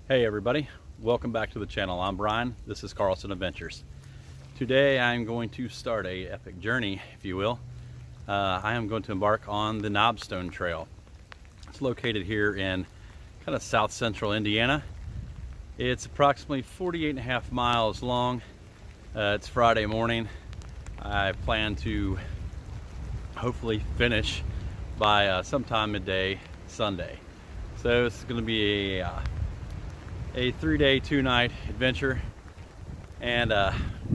Hey everybody, welcome back to the channel. I'm Brian, this is Carlson Adventures. Today I'm going to start a epic journey, if you will. I am going to embark on the Knobstone Trail. It's located here in kind of south central Indiana. It's approximately 48.5 miles long. It's Friday morning. I plan to hopefully finish by sometime midday Sunday. So it's going to be a 3-day, 2-night adventure, and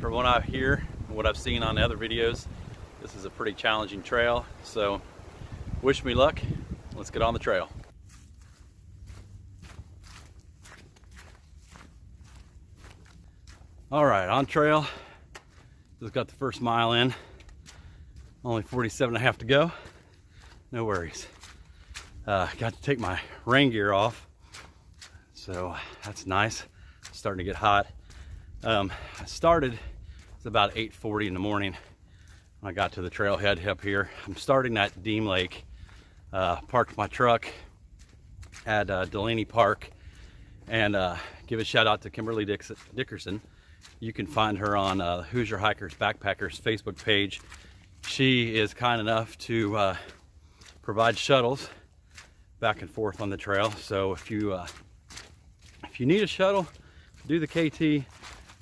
from what I hear and what I've seen on the other videos, this is a pretty challenging trail. So wish me luck. Let's get on the trail. All right, on trail. Just got the first mile in. Only 47.5 to go. No worries. Got to take my rain gear off, so that's nice. It's starting to get hot. I started, it's about 8:40 in the morning when I got to the trailhead up here. I'm starting at Deem Lake. Parked my truck at Delaney Park, and give a shout out to Kimberly Dickerson. You can find her on Hoosier Hikers Backpackers Facebook page. She is kind enough to provide shuttles back and forth on the trail. So if you need a shuttle, do the KT. I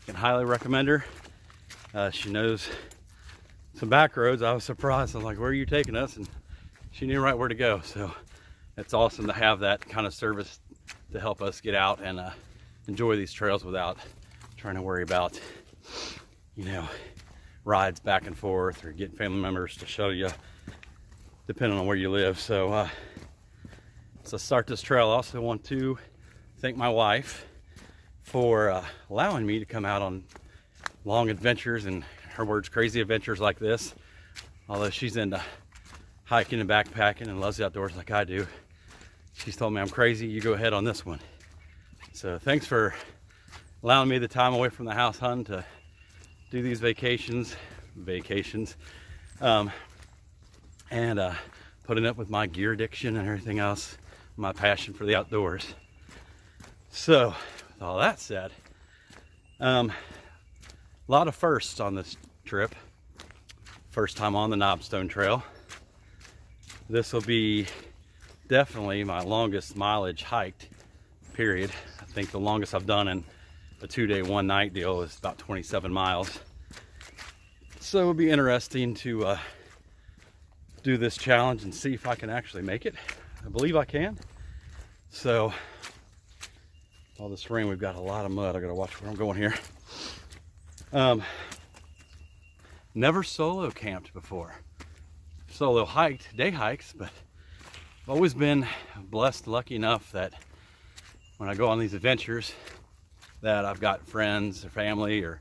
can highly recommend her. She knows some back roads. I was surprised. I was like, where are you taking us? And she knew right where to go. So it's awesome to have that kind of service to help us get out and enjoy these trails without trying to worry about, rides back and forth or getting family members to shuttle you, depending on where you live. So to start this trail, I also want to thank my wife for allowing me to come out on long adventures, and her words, crazy adventures like this. Although she's into hiking and backpacking and loves the outdoors like I do, she's told me I'm crazy. You go ahead on this one. So thanks for allowing me the time away from the house hunting to do these vacations, and putting up with my gear addiction and everything else, my passion for the outdoors. So with all that said, a lot of firsts on this trip. First time on the Knobstone Trail. This will be definitely my longest mileage hiked, period. I think the longest I've done in a 2-day, 1-night deal is about 27 miles. So it'll be interesting to do this challenge and see if I can actually make it. I believe I can. So all this rain, we've got a lot of mud. I gotta watch where I'm going here. Never solo camped before. Solo hiked, day hikes, but I've always been blessed, lucky enough that when I go on these adventures that I've got friends or family or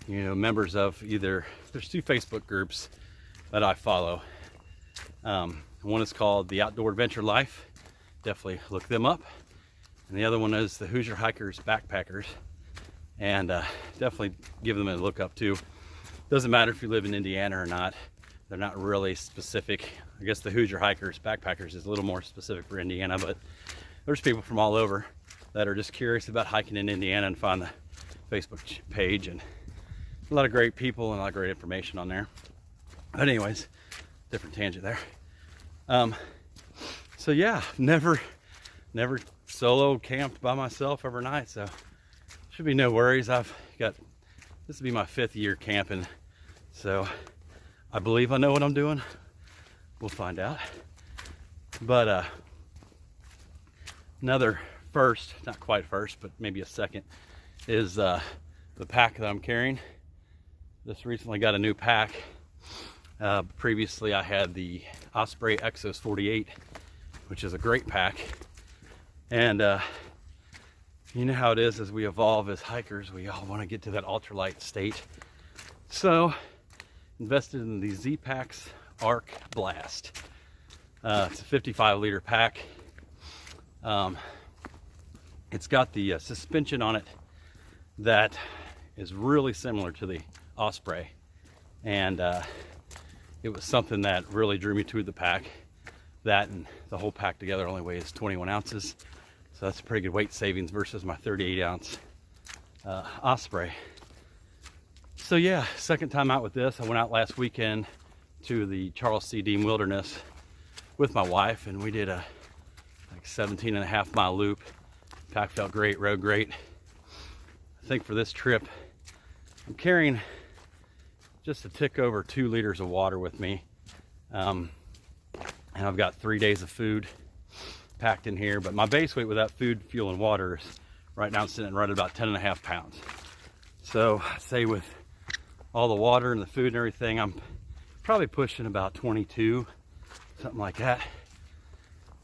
members of either, there's 2 Facebook groups that I follow. One is called The Outdoor Adventure Life. Definitely look them up. And the other one is the Hoosier Hikers Backpackers. And definitely give them a look up too. Doesn't matter if you live in Indiana or not. They're not really specific. I guess the Hoosier Hikers Backpackers is a little more specific for Indiana, but there's people from all over that are just curious about hiking in Indiana and find the Facebook page, and a lot of great people and a lot of great information on there. But anyways, different tangent there. So yeah, never solo camped by myself overnight, so should be no worries. I've got, this will be my 5th year camping, so I believe I know what I'm doing. We'll find out. But another first, not quite first, but maybe a second, is the pack that I'm carrying. Just recently got a new pack. Previously I had the Osprey Exos 48, which is a great pack. And you know how it is, as we evolve as hikers, we all want to get to that ultralight state. So invested in the Z-Packs Arc Blast. It's a 55-liter pack. It's got the suspension on it that is really similar to the Osprey, and it was something that really drew me to the pack. That and the whole pack together only weighs 21 ounces. So that's a pretty good weight savings versus my 38 ounce Osprey. So yeah, second time out with this. I went out last weekend to the Charles C. Dean Wilderness with my wife, and we did a like 17.5 mile loop. Pack felt great, rode great. I think for this trip, I'm carrying just a tick over 2 liters of water with me. And I've got 3 days of food packed in here, but my base weight without food, fuel, and water is right now sitting right at about 10.5 pounds. So I'd say with all the water and the food and everything, I'm probably pushing about 22, something like that.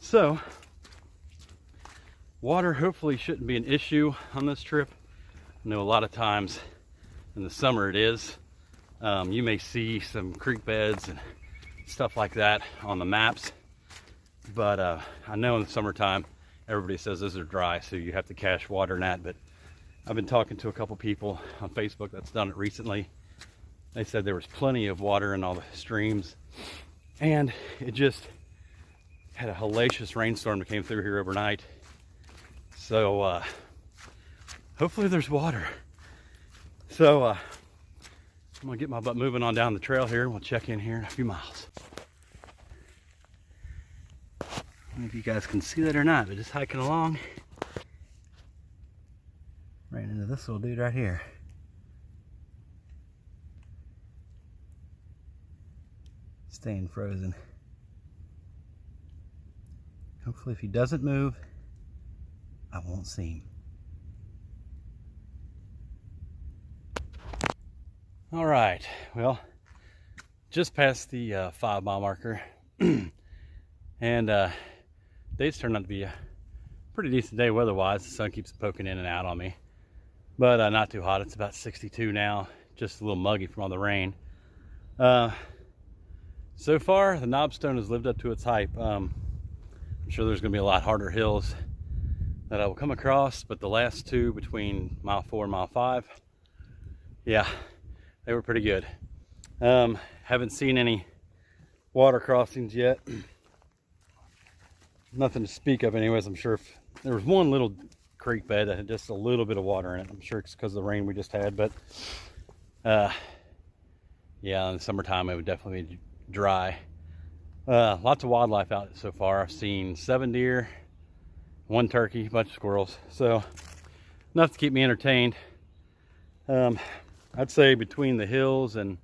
So water hopefully shouldn't be an issue on this trip. I know a lot of times in the summer it is. You may see some creek beds and stuff like that on the maps, but I know in the summertime everybody says those are dry, so you have to cache water in that. But I've been talking to a couple people on Facebook that's done it recently. They said there was plenty of water in all the streams, and it just had a hellacious rainstorm that came through here overnight. So hopefully there's water. So I'm gonna get my butt moving on down the trail here, and we'll check in here in a few miles. I don't know if you guys can see that or not, but just hiking along. Right into this little dude right here. Staying frozen. Hopefully if he doesn't move, I won't see him. All right, well, just past the 5 mile marker, and day's turned out to be a pretty decent day weather-wise. The sun keeps poking in and out on me, but not too hot. It's about 62 now, just a little muggy from all the rain. So far, the Knobstone has lived up to its hype. I'm sure there's going to be a lot harder hills that I will come across, but the last 2 between mile 4 and mile 5, yeah, they were pretty good. Haven't seen any water crossings yet. Nothing to speak of anyways. I'm sure if there was one little creek bed that had just a little bit of water in it. I'm sure it's because of the rain we just had, but yeah, in the summertime it would definitely be dry. Lots of wildlife out so far. I've seen 7 deer, 1 turkey, a bunch of squirrels, so enough to keep me entertained. I'd say between the hills and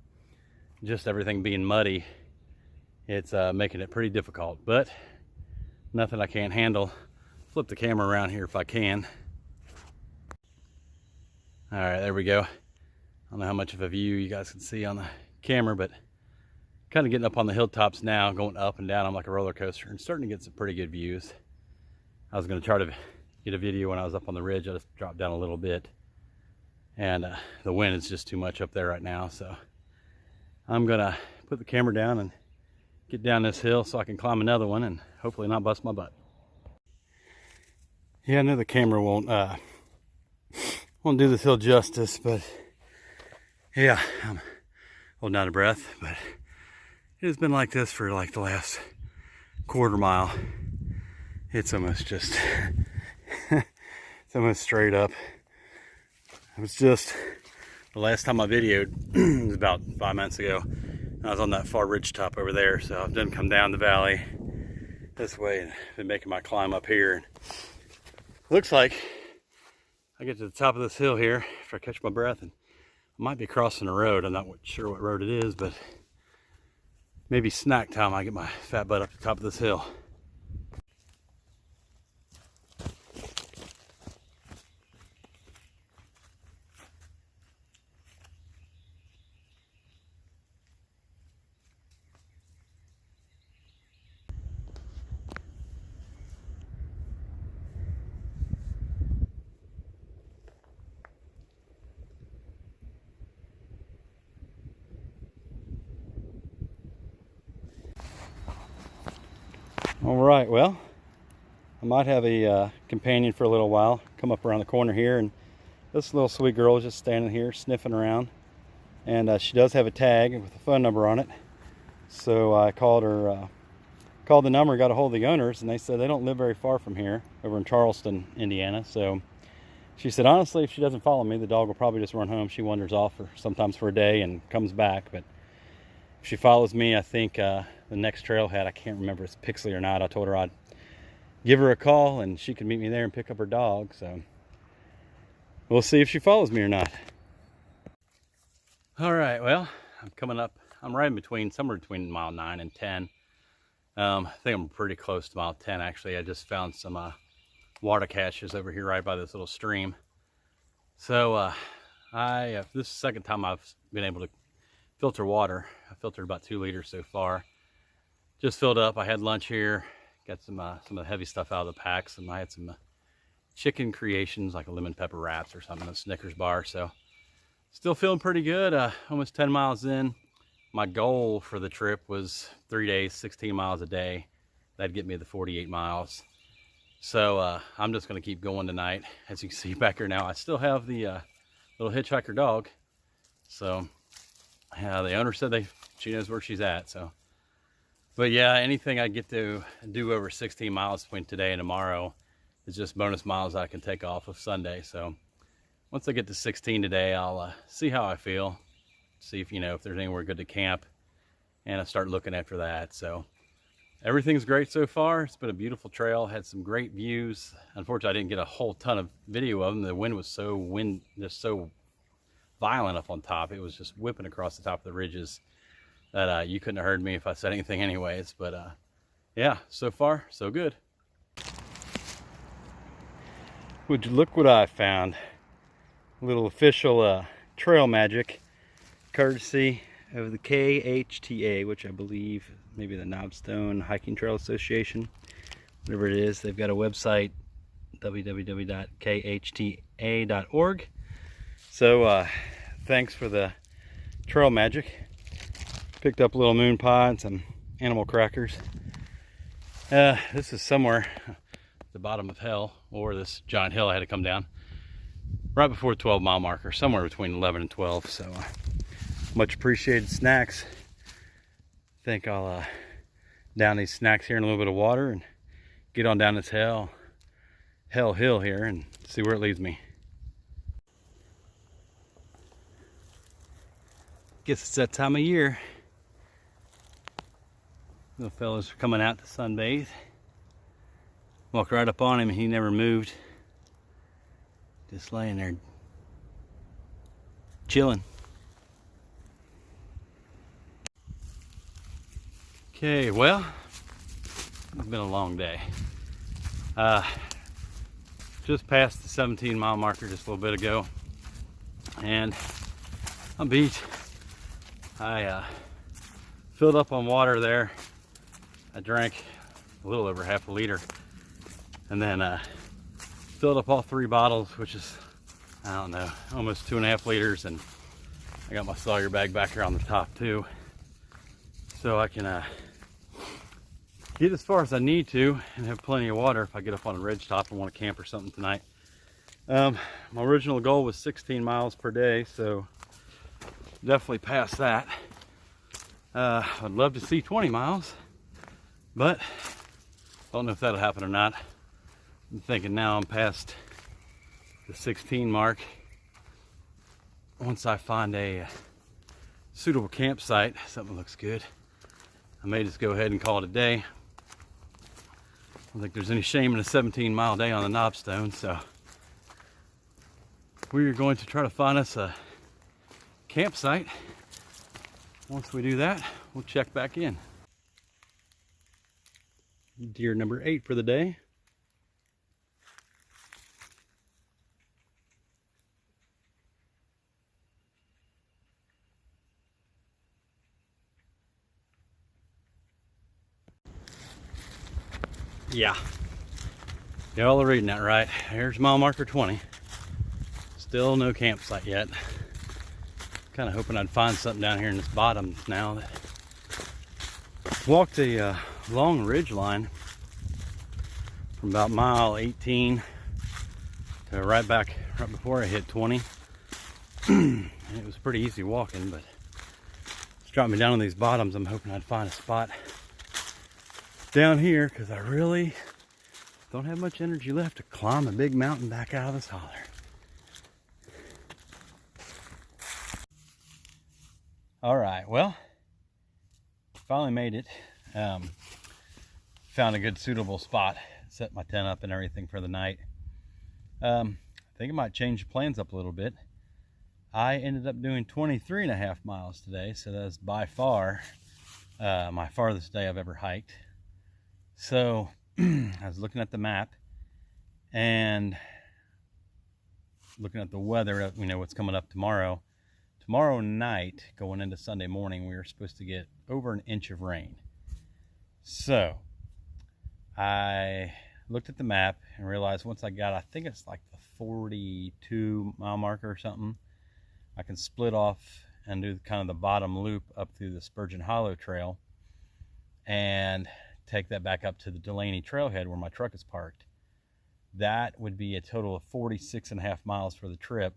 just everything being muddy, it's making it pretty difficult, but nothing I can't handle. Flip the camera around here if I can. All right, there we go. I don't know how much of a view you guys can see on the camera, but kind of getting up on the hilltops now, going up and down on like a roller coaster, and starting to get some pretty good views. I was going to try to get a video when I was up on the ridge. I just dropped down a little bit, and the wind is just too much up there right now, so I'm gonna put the camera down and get down this hill so I can climb another one and hopefully not bust my butt. Yeah, I know the camera won't do this hill justice, but yeah, I'm holding out of breath, but it has been like this for like the last quarter mile. It's almost just it's almost straight up. It was just the last time I videoed was about 5 months ago. I was on that far ridge top over there, so I've done come down the valley this way and been making my climb up here. Looks like I get to the top of this hill here after I catch my breath, and I might be crossing a road. I'm not sure what road it is, but maybe snack time I get my fat butt up the top of this hill. All right, well, I might have a companion for a little while. Come up around the corner here, and this little sweet girl is just standing here sniffing around, and she does have a tag with a phone number on it. So I called her called the number, got a hold of the owners, and they said they don't live very far from here, over in Charleston, Indiana. So she said, honestly, if she doesn't follow me, the dog will probably just run home. She wanders off sometimes for a day and comes back. But if she follows me, I think the next trailhead, I can't remember if it's Pixley or not. I told her I'd give her a call and she could meet me there and pick up her dog. So we'll see if she follows me or not. All right, well, I'm coming up. I'm right in between, somewhere between mile 9 and 10. I think I'm pretty close to mile 10, actually. I just found some water caches over here right by this little stream. So this is the second time I've been able to filter water. I filtered about 2 liters so far. Just filled up. I had lunch here. Got some of the heavy stuff out of the packs, and I had some chicken creations like a lemon pepper wraps or something, a Snickers bar. So still feeling pretty good. Almost 10 miles in. My goal for the trip was 3 days, 16 miles a day. That'd get me the 48 miles. So I'm just going to keep going tonight. As you can see back here now, I still have the little hitchhiker dog. So the owner said she knows where she's at. So. But yeah, anything I get to do over 16 miles between today and tomorrow is just bonus miles I can take off of Sunday. So once I get to 16 today, I'll see how I feel, see if if there's anywhere good to camp, and I'll start looking after that. So everything's great so far. It's been a beautiful trail, had some great views. Unfortunately, I didn't get a whole ton of video of them. The wind was just so violent up on top. It was just whipping across the top of the ridges that you couldn't have heard me if I said anything anyways. But yeah, so far so good. Would you look what I found? A little official trail magic, courtesy of the KHTA, which I believe maybe the Knobstone Hiking Trail Association, whatever it is. They've got a website, www.khta.org. So thanks for the trail magic. Picked up a little moon pie and some animal crackers. This is somewhere at the bottom of hell, or this giant hill I had to come down right before the 12-mile marker, somewhere between 11 and 12. So much appreciated snacks. I think I'll down these snacks here in a little bit of water and get on down this hell hill here and see where it leads me. Guess it's that time of year. Little fellas are coming out to sunbathe. Walked right up on him and he never moved. Just laying there chilling. Okay, well, it's been a long day. Just passed the 17-mile marker just a little bit ago, and I'm beat. I filled up on water there. I drank a little over half a liter, and then filled up all 3 bottles, which is, I don't know, almost 2.5 liters, and I got my Sawyer bag back here on the top too, so I can get as far as I need to and have plenty of water if I get up on a ridge top and want to camp or something tonight. My original goal was 16 miles per day, so definitely past that. I'd love to see 20 miles, but don't know if that'll happen or not. I'm thinking now I'm past the 16 mark. Once I find a suitable campsite, something looks good, I may just go ahead and call it a day. I don't think there's any shame in a 17-mile day on the Knobstone, so we're going to try to find us a campsite. Once we do that, we'll check back in. Deer number 8 for the day. Yeah, y'all are reading that right. Here's mile marker 20. Still no campsite yet. Kind of hoping I'd find something down here in this bottom now. That walked a long ridge line from about mile 18 to right before I hit 20. It was pretty easy walking, but it's dropped me down on these bottoms. I'm hoping I'd find a spot down here because I really don't have much energy left to climb a big mountain back out of this holler. All right, well, finally made it. Found a good suitable spot, set my tent up and everything for the night. I think I might change the plans up a little bit. I ended up doing 23.5 miles today, so that's by far my farthest day I've ever hiked. So I was looking at the map and looking at the weather, you know, what's coming up tomorrow. Tomorrow night, going into Sunday morning, we were supposed to get over an inch of rain. So I looked at the map and realized once I got, I think it's like the 42 mile marker or something, I can split off and do kind of the bottom loop up through the Spurgeon Hollow Trail and take that back up to the Delaney Trailhead where my truck is parked. That would be a total of 46.5 miles for the trip.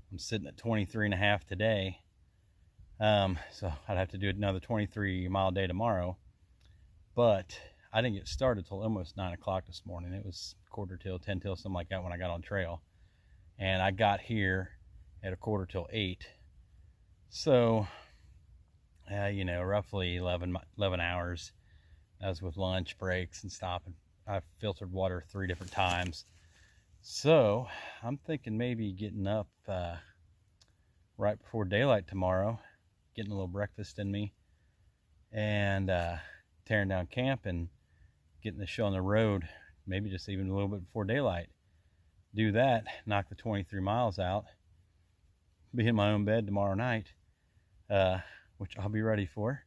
I'm sitting at 23.5 today. So I'd have to do another 23-mile day tomorrow. But I didn't get started till almost 9 o'clock this morning. It was quarter till, 10 till, something like that when I got on trail. And I got here at a quarter till 8. So, you know, roughly 11 hours. That was with lunch breaks and stopping. I filtered water 3 different times. So I'm thinking maybe getting up right before daylight tomorrow, getting a little breakfast in me, and tearing down camp and getting the show on the road, maybe just even a little bit before daylight. Do that, knock the 23 miles out, be in my own bed tomorrow night, which I'll be ready for.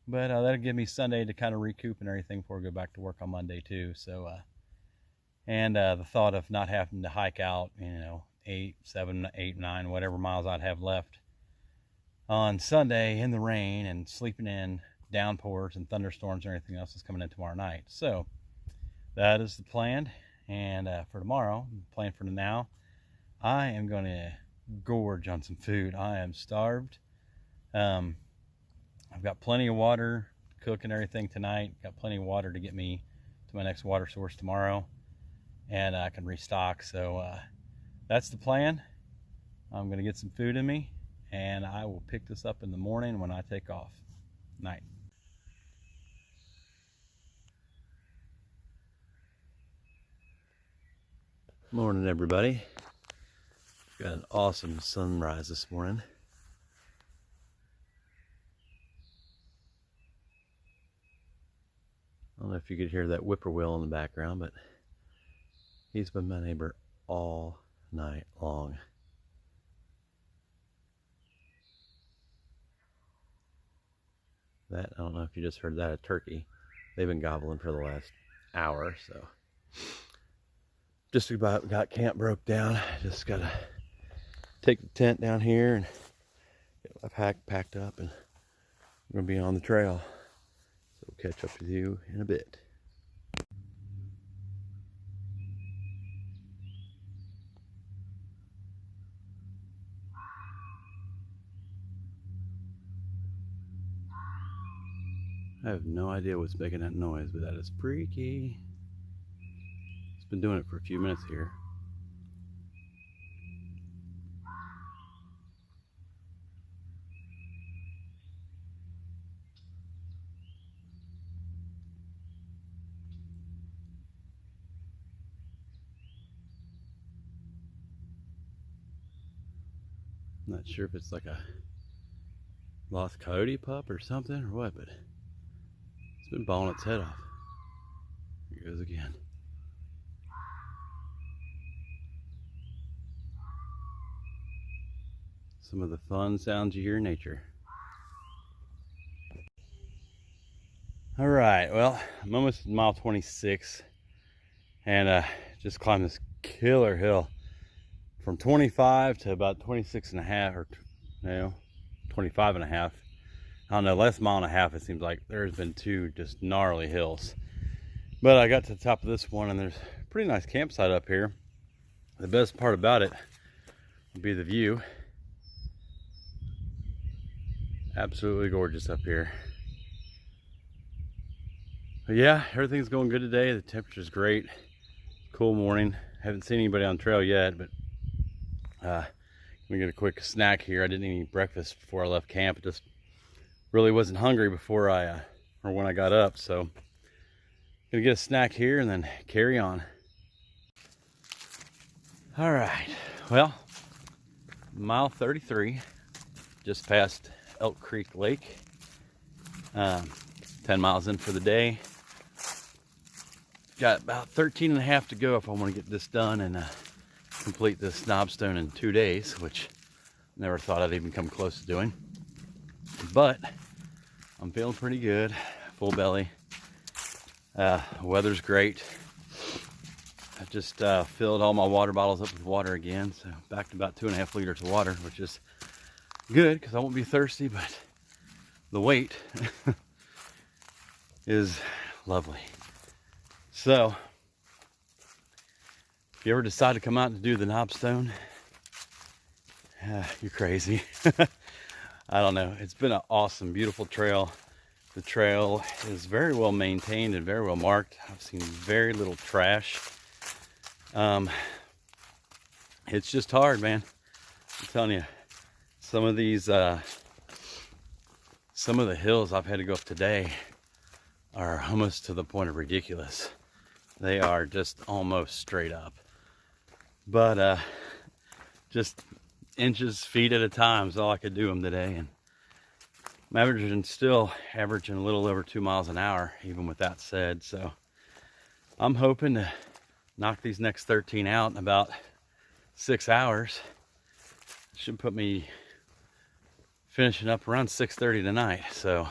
But that'll give me Sunday to kind of recoup and everything before I go back to work on Monday too. So, and the thought of not having to hike out, you know, 8, 7, 8, 9, whatever miles I'd have left on Sunday in the rain and sleeping in downpours and thunderstorms and everything else is coming in tomorrow night. So that is the plan. And for tomorrow, the plan for now, I am going to gorge on some food. I am starved. I've got plenty of water, cook and everything tonight. Got plenty of water to get me to my next water source tomorrow, and I can restock. So that's the plan. I'm going to get some food in me, and I will pick this up in the morning when I take off. Night. Morning, everybody. Got an awesome sunrise this morning. I don't know if you could hear that whippoorwill in the background, but he's been my neighbor all night long. That, I don't know if you just heard that, a turkey. They've been gobbling for the last hour, so. Just about got camp broke down. Just gotta take the tent down here and get my pack packed up, and we're gonna be on the trail. So we'll catch up with you in a bit. I have no idea what's making that noise, but that is freaky. It's been doing it for a few minutes here. I'm not sure if it's like a lost coyote pup or something or what, but it's been bawling its head off. Here it goes again. Some of the fun sounds you hear in nature. All right, well, I'm almost at mile 26 and just climbed this killer hill from 25 to about 26 and a half, or no, 25 and a half. I don't know, last mile and a half, it seems like there's been 2 just gnarly hills. But I got to the top of this one and there's a pretty nice campsite up here. The best part about it would be the view. Absolutely gorgeous up here. But yeah, everything's going good today. The temperature's great. Cool morning. Haven't seen anybody on trail yet, but let me get a quick snack here. I didn't eat any breakfast before I left camp. It just really wasn't hungry before or when I got up. So gonna get a snack here and then carry on. All right, well, mile 33, just past Elk Creek Lake. 10 miles in for the day. Got about 13 and a half to go if I want to get this done and complete this Knobstone in 2 days, which never thought I'd even come close to doing. But I'm feeling pretty good, full belly. Weather's great. I just filled all my water bottles up with water again, so back to about 2.5 liters of water, which is good because I won't be thirsty, but the weight is lovely. So if you ever decide to come out to do the Knobstone, you're crazy. I don't know. It's been an awesome, beautiful trail. The trail is very well maintained and very well marked. I've seen very little trash. It's just hard, man. I'm telling you, some of these, some of the hills I've had to go up today are almost to the point of ridiculous. They are just almost straight up. But just inches, feet at a time is all I could do them today. And I'm still averaging a little over 2 miles an hour, even with that said. So I'm hoping to knock these next 13 out in about 6 hours. Should put me finishing up around 6:30 tonight. So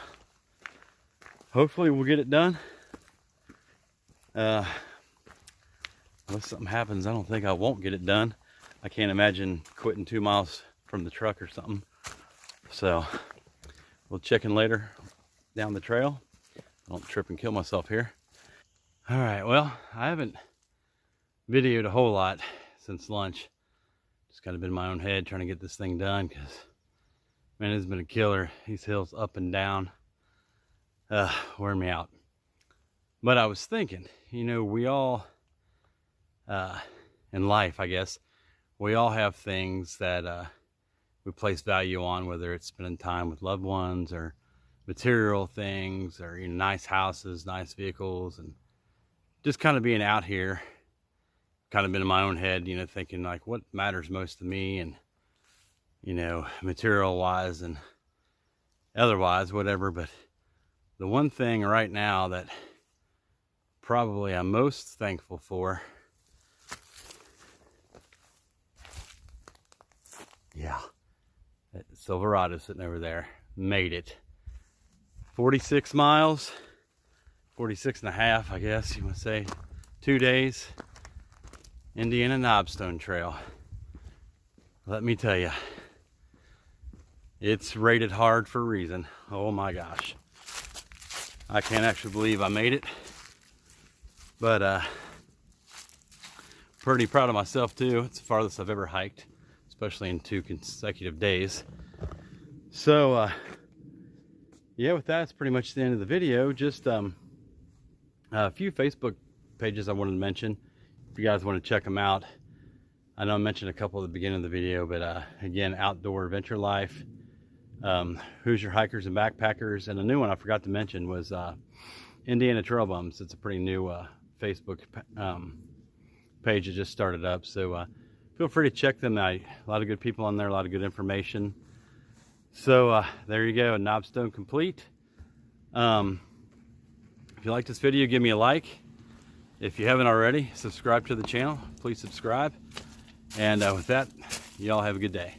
hopefully we'll get it done. Unless something happens, I don't think I won't get it done. I can't imagine quitting 2 miles from the truck or something. So we'll check in later down the trail. I don't trip and kill myself here. All right, well, I haven't videoed a whole lot since lunch. Just kind of been in my own head trying to get this thing done because, man, it's been a killer. These hills up and down, wearing me out. But I was thinking, you know, we all, in life, I guess, we all have things that we place value on, whether it's spending time with loved ones or material things or, you know, nice houses, nice vehicles, and just kind of being out here, kind of been in my own head, you know, thinking like what matters most to me and, you know, material wise and otherwise, whatever. But the one thing right now that probably I'm most thankful for, yeah, that Silverado sitting over there, made it. 46 miles, 46 and a half, I guess you would say, 2 days, Indiana Knobstone Trail. Let me tell you, it's rated hard for a reason. Oh my gosh. I can't actually believe I made it. But pretty proud of myself too. It's the farthest I've ever hiked, especially in 2 consecutive days. So yeah, with that, it's pretty much the end of the video. Just a few Facebook pages I wanted to mention. If you guys want to check them out. I know I mentioned a couple at the beginning of the video, but again, Outdoor Adventure Life, Hoosier Hikers and Backpackers, and a new one I forgot to mention was Indiana Trail Bums. It's a pretty new Facebook page that just started up, so feel free to check them out. A lot of good people on there, a lot of good information. So there you go, Knobstone complete. If you like this video, give me a like. If you haven't already, subscribe to the channel. Please subscribe. And with that, y'all have a good day.